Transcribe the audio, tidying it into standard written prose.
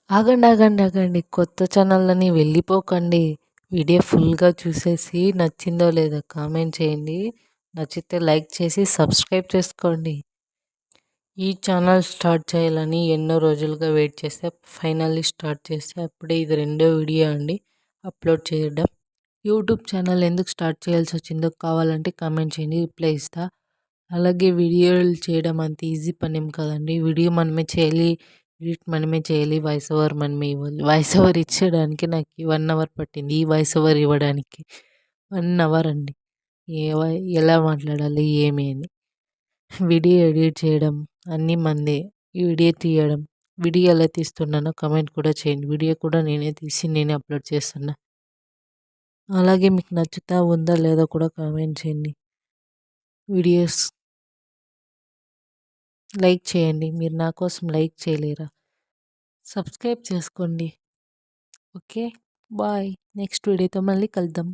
ఆగండి, ఆగండి, ఆగండి. కొత్త ఛానల్‌లని వెళ్ళిపోకండి. వీడియో ఫుల్‌గా చూసేసి నచ్చిందో లేదో కామెంట్ చేయండి. నచ్చితే లైక్ చేసి సబ్స్క్రైబ్ చేసుకోండి. ఈ ఛానల్ స్టార్ట్ చేయాలని ఎన్నో రోజులుగా వెయిట్ చేస్తే ఫైనల్లీ స్టార్ట్ చేస్తే అప్పుడే ఇది రెండో వీడియో అండి అప్లోడ్ చేయడం. యూట్యూబ్ ఛానల్ ఎందుకు స్టార్ట్ చేయాల్సి వచ్చిందో కావాలంటే కామెంట్ చేయండి, రిప్లై ఇస్తా. అలాగే వీడియోలు చేయడం అంత ఈజీ పనేం కాదండి. వీడియో మనమే చేయాలి, ఎడిట్ మనమే చేయాలి, వాయిస్ ఓవర్ మనమే ఇవ్వాలి. వాయిస్ ఓవర్ ఇచ్చేయడానికి నాకు 1 అవర్ పట్టింది. ఈ వాయిస్ ఓవర్ ఇవ్వడానికి 1 అవర్ అండి. ఏ ఎలా మాట్లాడాలి ఏమి అని. వీడియో ఎడిట్ చేయడం అన్నీ మందే. ఈ వీడియో తీయడం, వీడియో ఎలా తీస్తున్నానో కామెంట్ కూడా చేయండి. వీడియో కూడా నేనే తీసి నేనే అప్లోడ్ చేస్తున్నా. అలాగే మీకు నచ్చుతా ఉందా లేదా కూడా కామెంట్ చేయండి. వీడియోస్ లైక్ చేయండి. మీరు నా కోసం లైక్ చేయలేరా? సబ్స్క్రైబ్ చేసుకోండి. ఓకే. బాయ్. నెక్స్ట్ వీడియోతో మళ్ళీ కలుద్దాం.